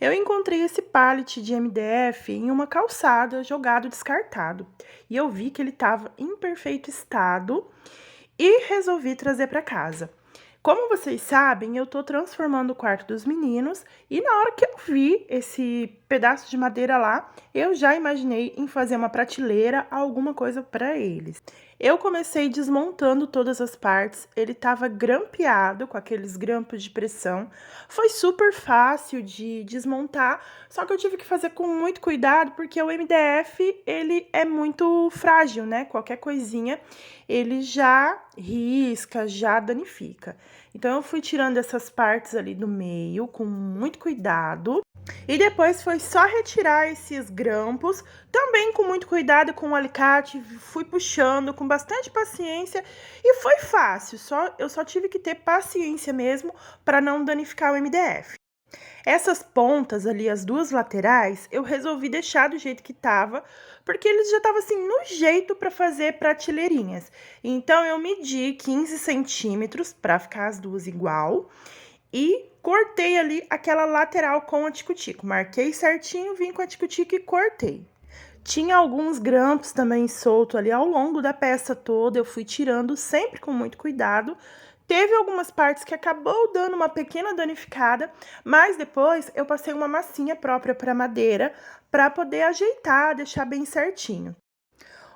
Eu encontrei esse pallet de MDF em uma calçada jogado descartado e eu vi que ele estava em perfeito estado e resolvi trazer para casa. Como vocês sabem, eu tô transformando o quarto dos meninos e na hora que eu vi esse pedaço de madeira lá, eu já imaginei em fazer uma prateleira, alguma coisa para eles. Eu comecei desmontando todas as partes, ele estava grampeado com aqueles grampos de pressão. Foi super fácil de desmontar, só que eu tive que fazer com muito cuidado porque o MDF, ele é muito frágil, né? Qualquer coisinha, ele já risca, já danifica. Então, eu fui tirando essas partes ali do meio com muito cuidado. E depois foi só retirar esses grampos, também com muito cuidado com o alicate, fui puxando com bastante paciência e foi fácil, eu só tive que ter paciência mesmo para não danificar o MDF. Essas pontas ali, as duas laterais, eu resolvi deixar do jeito que tava, porque eles já estavam assim no jeito para fazer prateleirinhas. Então eu medi 15 centímetros para ficar as duas igual e cortei ali aquela lateral com a tico-tico. Marquei certinho, vim com a tico-tico e cortei. Tinha alguns grampos também solto ali ao longo da peça toda, eu fui tirando sempre com muito cuidado. Teve algumas partes que acabou dando uma pequena danificada, mas depois eu passei uma massinha própria para madeira para poder ajeitar, deixar bem certinho.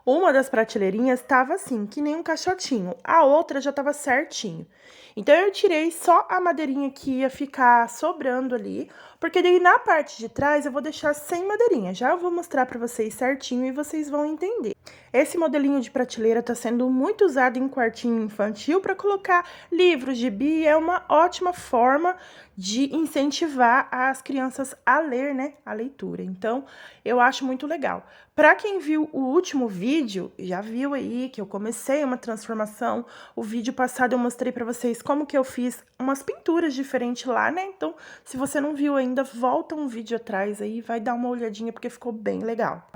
Uma das prateleirinhas estava assim, que nem um caixotinho, a outra já estava certinho. Então, eu tirei só a madeirinha que ia ficar sobrando ali, porque daí na parte de trás eu vou deixar sem madeirinha. Já eu vou mostrar para vocês certinho e vocês vão entender. Esse modelinho de prateleira está sendo muito usado em quartinho infantil para colocar livros, gibi, é uma ótima forma de incentivar as crianças a ler, né, a leitura. Então, eu acho muito legal. Para quem viu o último vídeo, já viu aí que eu comecei uma transformação. O vídeo passado eu mostrei para vocês como que eu fiz umas pinturas diferentes lá, né? Então, se você não viu ainda, volta um vídeo atrás aí, vai dar uma olhadinha porque ficou bem legal.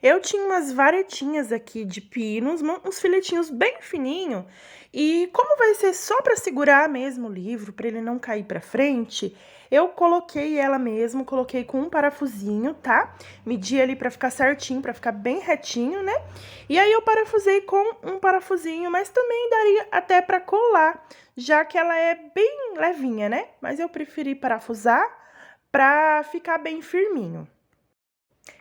Eu tinha umas varetinhas aqui de pinos, uns filetinhos bem fininho, e como vai ser só para segurar mesmo o livro, para ele não cair para frente, eu coloquei ela mesmo, coloquei com um parafusinho, tá? Medi ali para ficar certinho, para ficar bem retinho, né? E aí eu parafusei com um parafusinho, mas também daria até para colar, já que ela é bem levinha, né? Mas eu preferi parafusar para ficar bem firminho.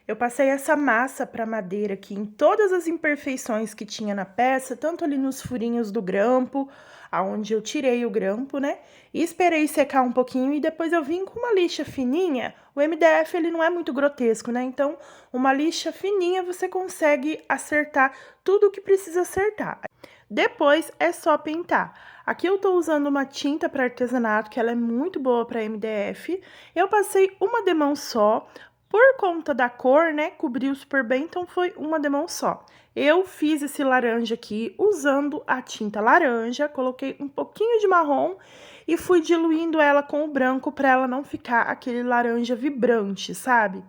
Eu passei essa massa para madeira aqui em todas as imperfeições que tinha na peça, tanto ali nos furinhos do grampo, aonde eu tirei o grampo, né? E esperei secar um pouquinho e depois eu vim com uma lixa fininha. O MDF, ele não é muito grotesco, né? Então, uma lixa fininha você consegue acertar tudo o que precisa acertar. Depois é só pintar. Aqui eu tô usando uma tinta para artesanato, que ela é muito boa para MDF. Eu passei uma demão só, por conta da cor, né, cobriu super bem, então foi uma demão só. Eu fiz esse laranja aqui usando a tinta laranja, coloquei um pouquinho de marrom e fui diluindo ela com o branco para ela não ficar aquele laranja vibrante, sabe?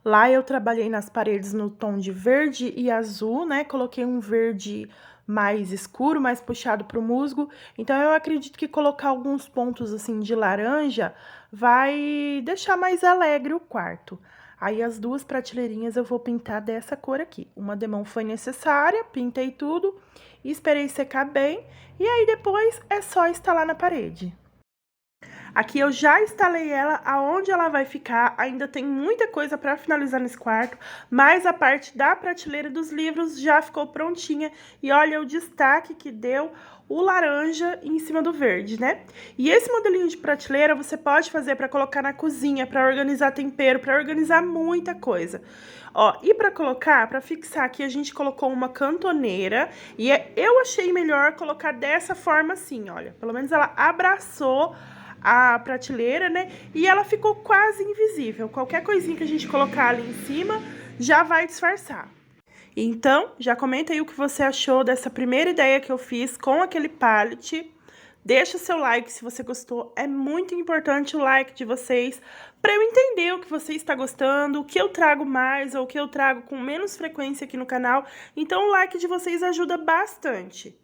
Lá eu trabalhei nas paredes no tom de verde e azul, né? Coloquei um verde mais escuro, mais puxado para o musgo. Então, eu acredito que colocar alguns pontos assim de laranja vai deixar mais alegre o quarto. Aí, as duas prateleirinhas eu vou pintar dessa cor aqui. Uma demão foi necessária, pintei tudo, esperei secar bem. E aí, depois é só instalar na parede. Aqui eu já instalei ela, aonde ela vai ficar, ainda tem muita coisa para finalizar nesse quarto, mas a parte da prateleira dos livros já ficou prontinha. E olha o destaque que deu o laranja em cima do verde, né? E esse modelinho de prateleira você pode fazer para colocar na cozinha, para organizar tempero, para organizar muita coisa. Ó, e para colocar, para fixar aqui, a gente colocou uma cantoneira e eu achei melhor colocar dessa forma assim, olha. Pelo menos ela abraçou a prateleira, né? E ela ficou quase invisível. Qualquer coisinha que a gente colocar ali em cima já vai disfarçar. Então, já comenta aí o que você achou dessa primeira ideia que eu fiz com aquele pallet. Deixa seu like se você gostou. É muito importante o like de vocês para eu entender o que você está gostando, o que eu trago mais ou o que eu trago com menos frequência aqui no canal. Então, o like de vocês ajuda bastante.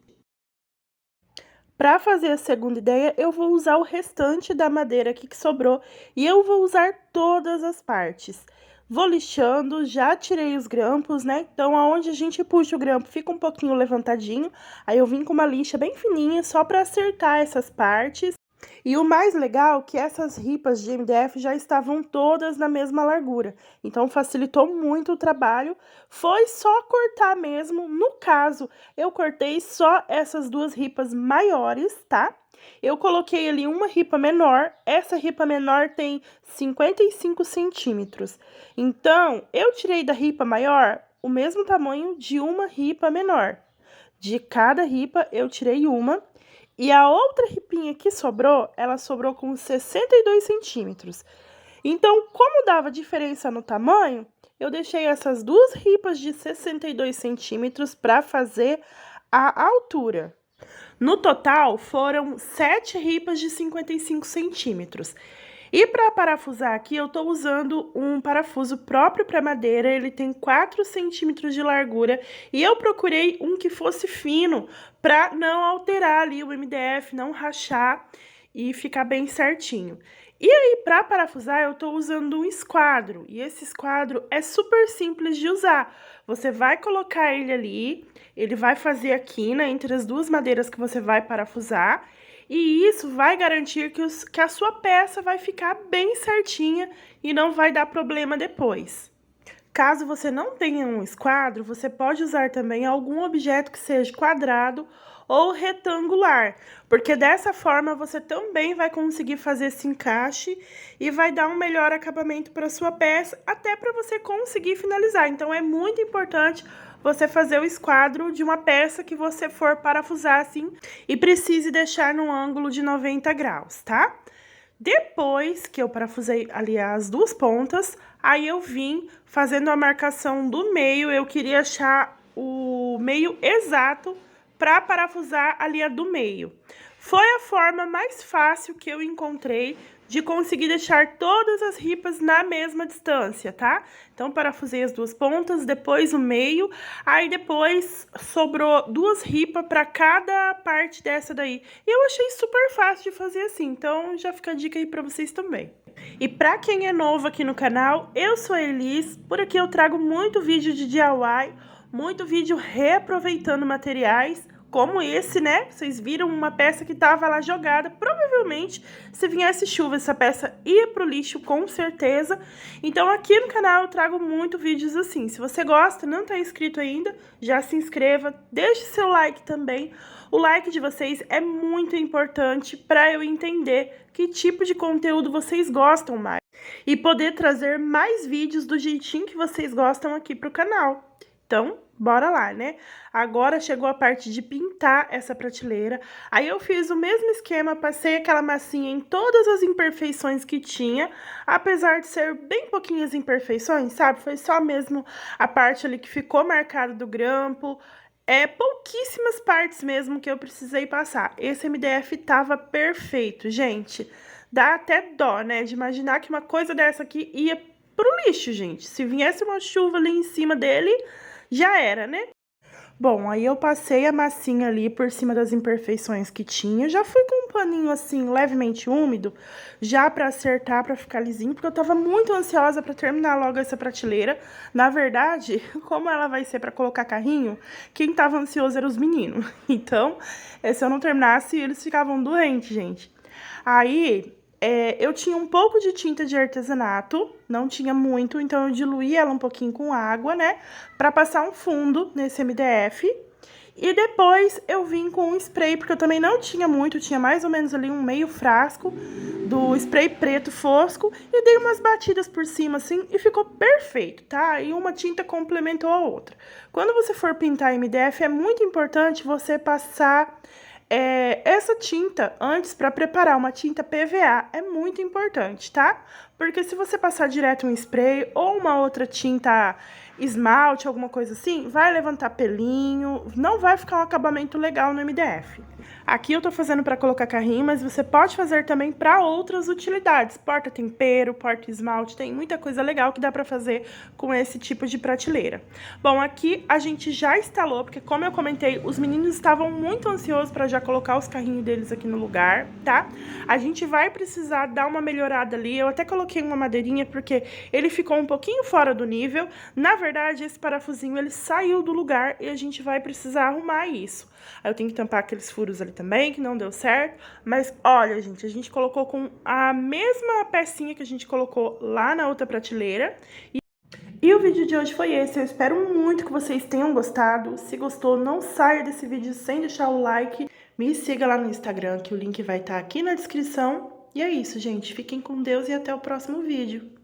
Para fazer a segunda ideia, eu vou usar o restante da madeira aqui que sobrou e eu vou usar todas as partes. Vou lixando, já tirei os grampos, né? Então, aonde a gente puxa o grampo fica um pouquinho levantadinho. Aí eu vim com uma lixa bem fininha só para acertar essas partes. E o mais legal é que essas ripas de MDF já estavam todas na mesma largura, então facilitou muito o trabalho, foi só cortar mesmo. No caso, eu cortei só essas duas ripas maiores, tá? Eu coloquei ali uma ripa menor, essa ripa menor tem 55 centímetros, então eu tirei da ripa maior o mesmo tamanho de uma ripa menor. De cada ripa eu tirei uma. E a outra ripinha que sobrou, ela sobrou com 62 centímetros. Então, como dava diferença no tamanho, eu deixei essas duas ripas de 62 centímetros para fazer a altura. No total, foram 7 ripas de 55 centímetros. E para parafusar aqui, eu estou usando um parafuso próprio para madeira, ele tem 4 centímetros de largura, e eu procurei um que fosse fino, para não alterar ali o MDF, não rachar e ficar bem certinho. E aí, para parafusar, eu estou usando um esquadro, e esse esquadro é super simples de usar. Você vai colocar ele ali, ele vai fazer a quina entre as duas madeiras que você vai parafusar, e isso vai garantir que a sua peça vai ficar bem certinha e não vai dar problema depois. Caso você não tenha um esquadro, você pode usar também algum objeto que seja quadrado ou retangular, porque dessa forma você também vai conseguir fazer esse encaixe e vai dar um melhor acabamento para sua peça, até para você conseguir finalizar. Então é muito importante você fazer o esquadro de uma peça que você for parafusar assim e precise deixar no ângulo de 90 graus, tá? Depois que eu parafusei ali as duas pontas, aí eu vim fazendo a marcação do meio. Eu queria achar o meio exato para parafusar ali a do meio. Foi a forma mais fácil que eu encontrei de conseguir deixar todas as ripas na mesma distância, tá? Então, parafusei as duas pontas, depois o meio, aí depois sobrou duas ripas para cada parte dessa daí. E eu achei super fácil de fazer assim, então já fica a dica aí para vocês também. E para quem é novo aqui no canal, eu sou a Elis, por aqui eu trago muito vídeo de DIY, muito vídeo reaproveitando materiais, como esse, né? Vocês viram uma peça que tava lá jogada, provavelmente, se viesse chuva, essa peça ia pro lixo, com certeza. Então, aqui no canal eu trago muito vídeos assim. Se você gosta, não tá inscrito ainda, já se inscreva, deixe seu like também. O like de vocês é muito importante para eu entender que tipo de conteúdo vocês gostam mais e poder trazer mais vídeos do jeitinho que vocês gostam aqui pro canal. Então, bora lá, né? Agora chegou a parte de pintar essa prateleira. Aí eu fiz o mesmo esquema, passei aquela massinha em todas as imperfeições que tinha, apesar de ser bem pouquinhas imperfeições, sabe? Foi só mesmo a parte ali que ficou marcada do grampo. Pouquíssimas partes mesmo que eu precisei passar. Esse MDF tava perfeito, gente. Dá até dó, né, de imaginar que uma coisa dessa aqui ia pro lixo, gente. Se viesse uma chuva ali em cima dele, já era, né? Bom, aí eu passei a massinha ali por cima das imperfeições que tinha. Já fui com um paninho assim, levemente úmido, já pra acertar, pra ficar lisinho, porque eu tava muito ansiosa pra terminar logo essa prateleira. Na verdade, como ela vai ser pra colocar carrinho, quem tava ansioso eram os meninos. Então, se eu não terminasse, eles ficavam doentes, gente. Aí, eu tinha um pouco de tinta de artesanato, não tinha muito, então eu diluí ela um pouquinho com água, né? Pra passar um fundo nesse MDF. E depois eu vim com um spray, porque eu também não tinha muito, tinha mais ou menos ali um meio frasco do spray preto fosco. E dei umas batidas por cima assim e ficou perfeito, tá? E uma tinta complementou a outra. Quando você for pintar MDF, é muito importante você passar essa tinta antes para preparar uma tinta PVA. É muito importante, tá? Porque se você passar direto um spray ou uma outra tinta esmalte, alguma coisa assim, vai levantar pelinho, não vai ficar um acabamento legal no MDF. Aqui eu tô fazendo para colocar carrinho, mas você pode fazer também para outras utilidades. Porta-tempero, porta-esmalte, tem muita coisa legal que dá para fazer com esse tipo de prateleira. Bom, aqui a gente já instalou, porque como eu comentei, os meninos estavam muito ansiosos para já colocar os carrinhos deles aqui no lugar, tá? A gente vai precisar dar uma melhorada ali, eu até coloquei uma madeirinha porque ele ficou um pouquinho fora do nível. Na verdade, esse parafusinho ele saiu do lugar e a gente vai precisar arrumar isso. Aí eu tenho que tampar aqueles furos ali também, que não deu certo. Mas olha, gente, a gente colocou com a mesma pecinha que a gente colocou lá na outra prateleira. E o vídeo de hoje foi esse. Eu espero muito que vocês tenham gostado. Se gostou, não saia desse vídeo sem deixar o like. Me siga lá no Instagram, que o link vai estar aqui na descrição. E é isso, gente. Fiquem com Deus e até o próximo vídeo.